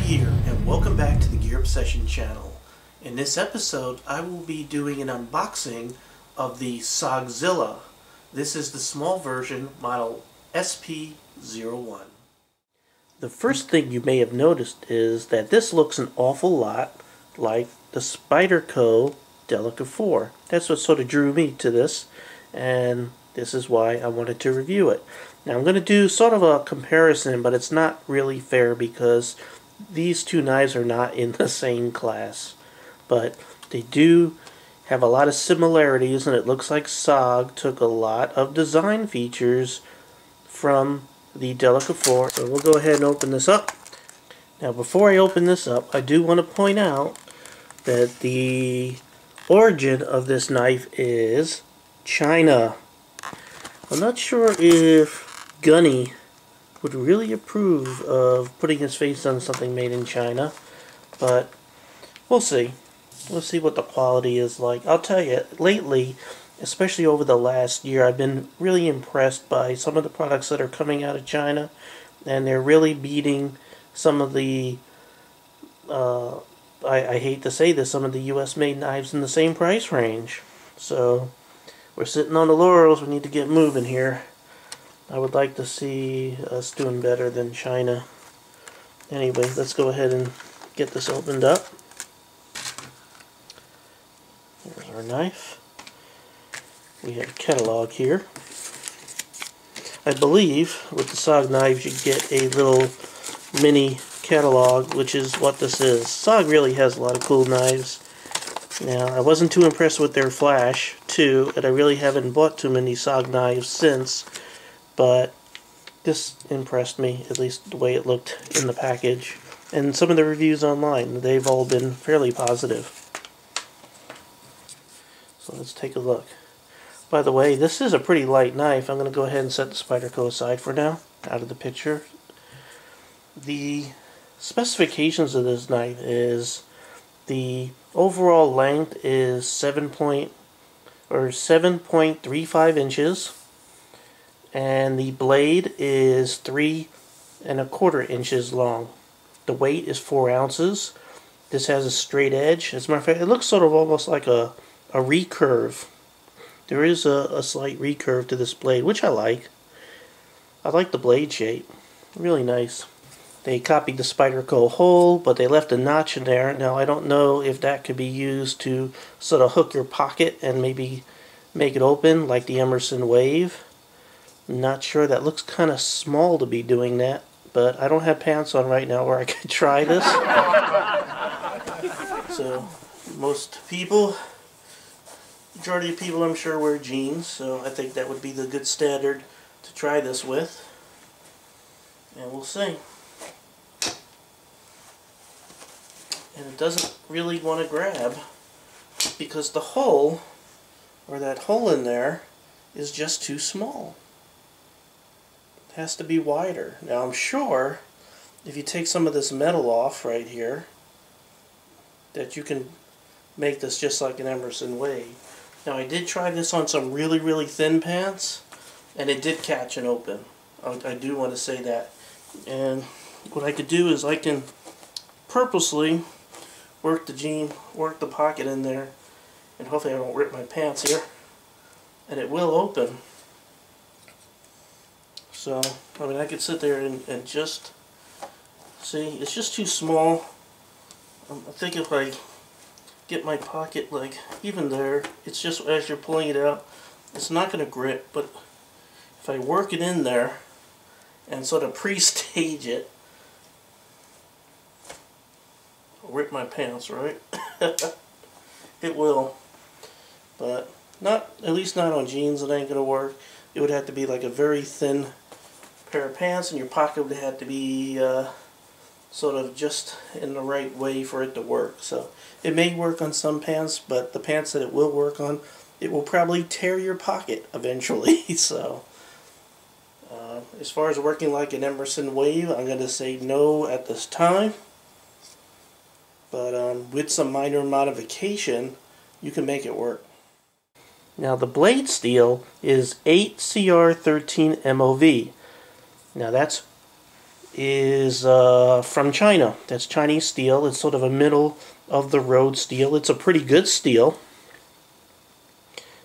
here, and welcome back to the Gear Obsession channel. In this episode, I will be doing an unboxing of the Sogzilla. This is the small version, model SP01. The first thing you may have noticed is that this looks an awful lot like the Spyderco Delica 4. That's what sort of drew me to this, and this is why I wanted to review it. Now I'm going to do sort of a comparison, but it's not really fair because these two knives are not in the same class. But they do have a lot of similarities, and it looks like SOG took a lot of design features from the Delica 4. So we'll go ahead and open this up. Now before I open this up, I do want to point out that the origin of this knife is China. I'm not sure if Gunny would really approve of putting his face on something made in China, but we'll see. We'll see what the quality is like. I'll tell you, lately, especially over the last year, I've been really impressed by some of the products that are coming out of China, and they're really beating some of the, I hate to say this, some of the US-made knives in the same price range. So we're sitting on the laurels. We need to get moving here. I would like to see us doing better than China. Anyway, let's go ahead and get this opened up. Here's our knife. We have a catalog here. I believe with the SOG knives you get a little mini catalog, which is what this is. SOG really has a lot of cool knives. Now, I wasn't too impressed with their flash, too, and I really haven't bought too many SOG knives since. But this impressed me, at least the way it looked in the package. And some of the reviews online, they've all been fairly positive. So let's take a look. By the way, this is a pretty light knife. I'm going to go ahead and set the Spyderco aside for now, out of the picture. The specifications of this knife is the overall length is 7.35 inches. And the blade is 3¼ inches long. The weight is 4 ounces. This has a straight edge. As a matter of fact, it looks sort of almost like a recurve. There is a slight recurve to this blade, which I like. I like the blade shape. Really nice. They copied the Spyderco hole, but they left a notch in there. Now, I don't know if that could be used to sort of hook your pocket and maybe make it open like the Emerson Wave. Not sure. That looks kind of small to be doing that, but I don't have pants on right now where I could try this. So most people, majority of people I'm sure wear jeans, so I think that would be the good standard to try this with. And we'll see. And it doesn't really want to grab because the hole, or that hole in there, is just too small. Has to be wider. Now I'm sure if you take some of this metal off right here that you can make this just like an Emerson Wave. Now I did try this on some really thin pants and it did catch and open. I do want to say that. And what I could do is I can purposely work the pocket in there, and hopefully I won't rip my pants here, and it will open. So, I mean, I could sit there and just, see, it's just too small. I think if I get my pocket, like, even there, it's just as you're pulling it out, it's not going to grip, but if I work it in there and sort of pre-stage it, I'll rip my pants, right? It will. But, not, at least not on jeans, it ain't going to work. It would have to be like a very thin pair of pants, and your pocket would have to be sort of just in the right way for it to work. So it may work on some pants, but the pants that it will work on, it will probably tear your pocket eventually. So as far as working like an Emerson Wave, I'm going to say no at this time. But with some minor modification, you can make it work. Now the blade steel is 8CR13 MOV. Now that's is from China. That's Chinese steel. It's sort of a middle of the road steel. It's a pretty good steel.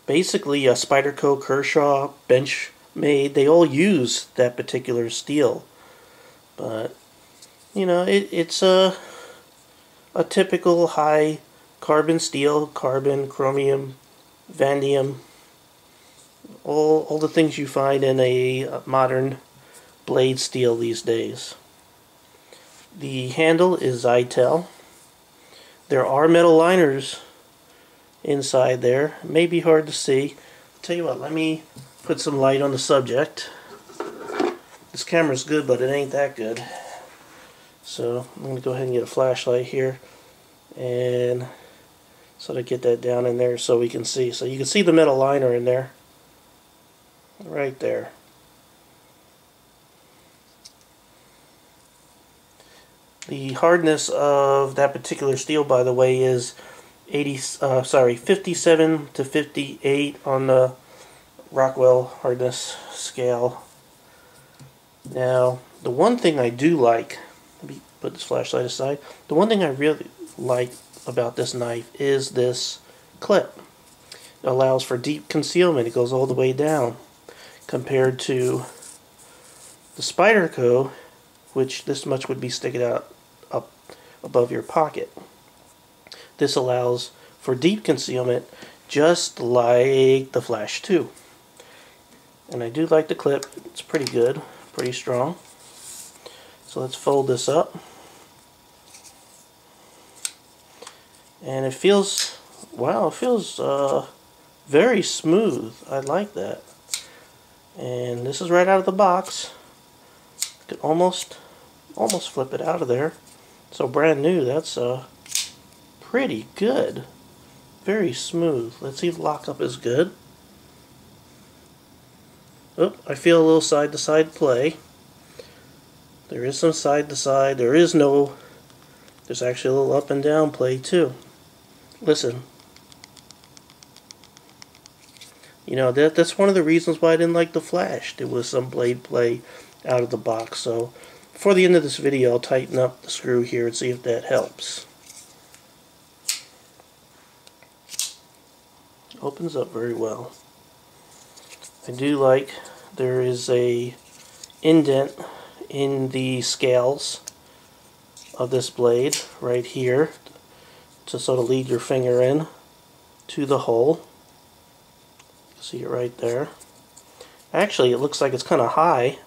Basically, Spyderco, Kershaw, Benchmade, they all use that particular steel. But, you know, it's a typical high carbon steel, carbon, chromium, vanadium, all the things you find in a modern blade steel these days. The handle is Zytel. There are metal liners inside there. It may be hard to see. I'll tell you what, let me put some light on the subject. This camera's good, but it ain't that good. So I'm going to go ahead and get a flashlight here and sort of get that down in there so we can see. So you can see the metal liner in there. Right there. The hardness of that particular steel, by the way, is 57 to 58 on the Rockwell hardness scale. Now, the one thing I do like, let me put this flashlight aside, the one thing I really like about this knife is this clip. It allows for deep concealment. It goes all the way down, compared to the Spyderco, which this much would be sticking out up above your pocket. This allows for deep concealment, just like the Flash 2. And I do like the clip. It's pretty good, pretty strong. So let's fold this up. And it feels, wow, it feels very smooth. I like that. And this is right out of the box. You could almost flip it out of there. So brand new, that's pretty good. Very smooth. Let's see if lockup is good. Oh, I feel a little side-to-side play. There is some side-to-side. There's actually a little up and down play too. Listen. You know, that's one of the reasons why I didn't like the Flash. There was some blade play out of the box. So before the end of this video, I'll tighten up the screw here and see if that helps. Opens up very well. I do like there is a indent in the scales of this blade right here to sort of lead your finger in to the hole. See it right there. Actually, it looks like it's kind of high.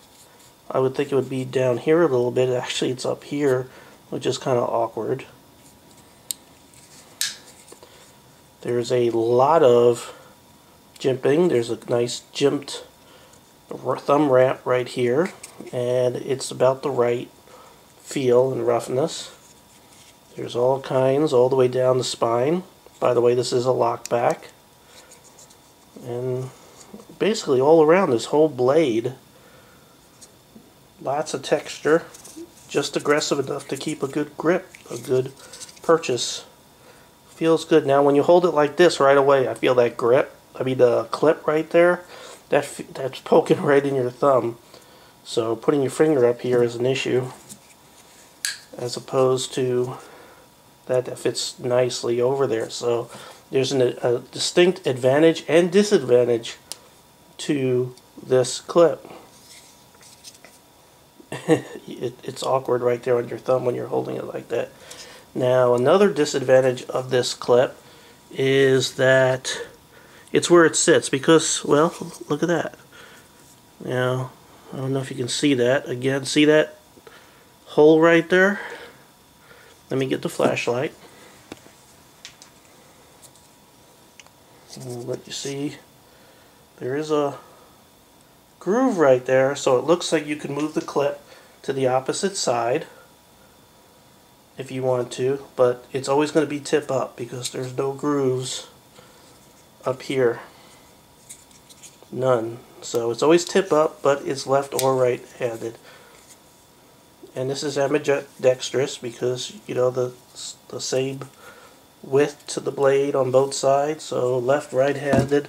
I would think it would be down here a little bit. Actually, it's up here, which is kind of awkward. There's a lot of jimping. There's a nice jimped thumb ramp right here, and it's about the right feel and roughness. There's all kinds all the way down the spine. By the way, this is a lock back. And basically all around this whole blade, lots of texture, just aggressive enough to keep a good grip, a good purchase. Feels good. Now when you hold it like this right away, I feel that grip, the clip right there, that's poking right in your thumb. So putting your finger up here is an issue, as opposed to that fits nicely over there. So there's a distinct advantage and disadvantage to this clip. It's awkward right there on your thumb when you're holding it like that. Now another disadvantage of this clip is that it's where it sits, because, well, look at that. Now, I don't know if you can see that. Again, see that hole right there? Let me get the flashlight. And let you see. There is a groove right there, so it looks like you can move the clip to the opposite side if you want to, but it's always going to be tip up because there's no grooves up here. None. So it's always tip up, but it's left or right handed. And this is ambidextrous because, you know, the same width to the blade on both sides, so left, right handed,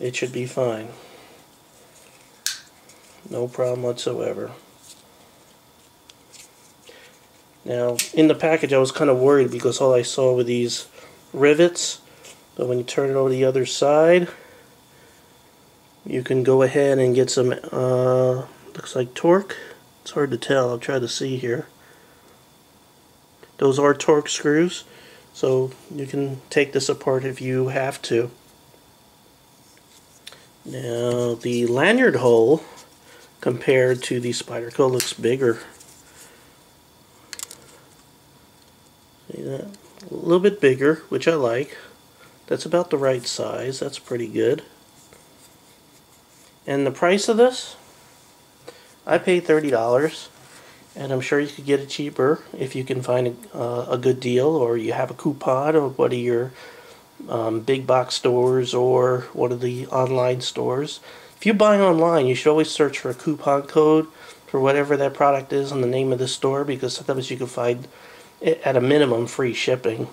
it should be fine. No problem whatsoever. Now, in the package I was kind of worried because all I saw were these rivets, but when you turn it over the other side, you can go ahead and get some, looks like torque. It's hard to tell, I'll try to see here. Those are torque screws, so you can take this apart if you have to. Now, the lanyard hole compared to the Spyderco looks bigger. See that? A little bit bigger, which I like. That's about the right size. That's pretty good. And the price of this? I paid $30, and I'm sure you could get it cheaper if you can find a good deal, or you have a coupon of one of your big box stores or one of the online stores. If you buy online, you should always search for a coupon code for whatever that product is and the name of the store, because sometimes you can find it at a minimum free shipping.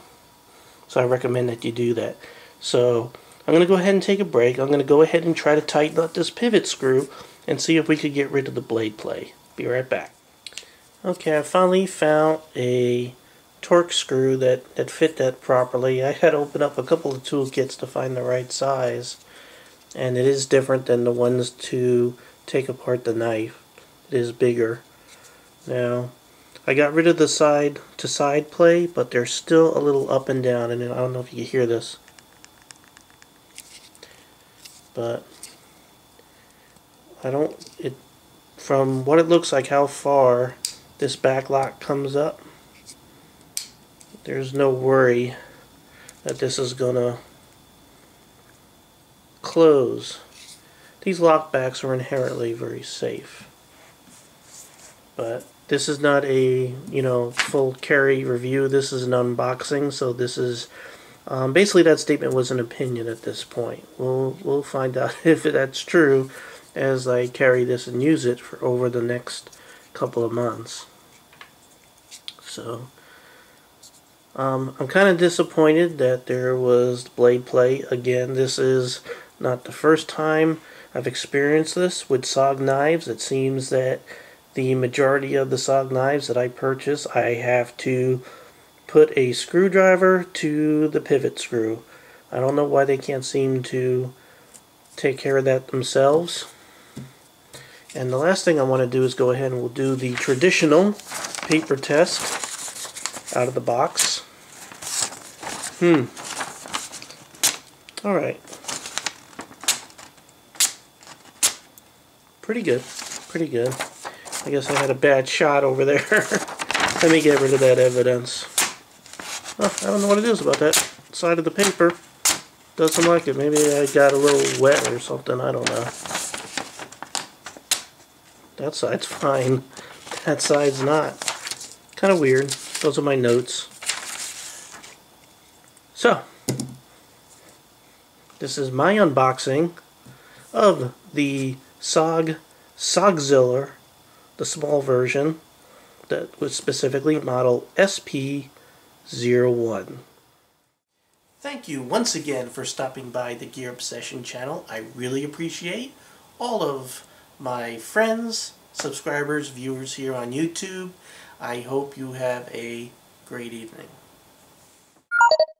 So I recommend that you do that. So I'm going to go ahead and take a break. I'm going to go ahead and try to tighten up this pivot screw and see if we could get rid of the blade play. Be right back. Okay, I finally found a torque screw that fit that properly. I had to open up a couple of toolkits to find the right size, and it is different than the ones to take apart the knife. It is bigger. Now, I got rid of the side to side play, but they're still a little up and down, and I don't know if you can hear this, but from what it looks like, how far this back lock comes up, there's no worry that this is gonna close. These lock backs are inherently very safe, but this is not a full carry review. This is an unboxing, so this is basically, that statement was an opinion at this point. We'll find out if that's true as I carry this and use it for over the next couple of months. So I'm kind of disappointed that there was blade play again. This is not the first time I've experienced this with SOG knives. It seems that the majority of the SOG knives that I purchase, I have to put a screwdriver to the pivot screw. I don't know why they can't seem to take care of that themselves. And the last thing I want to do is go ahead and we'll do the traditional paper test out of the box. Alright. Pretty good. Pretty good. I guess I had a bad shot over there. Let me get rid of that evidence. Oh, I don't know what it is about that side of the paper. Doesn't like it. Maybe I got a little wet or something. I don't know. That side's fine. That side's not. Kind of weird. Those are my notes. So, this is my unboxing of the SOG Sogzilla, the small version that was specifically model SP01. Thank you once again for stopping by the Gear Obsession channel. I really appreciate all of my friends, subscribers, viewers here on YouTube. I hope you have a great evening.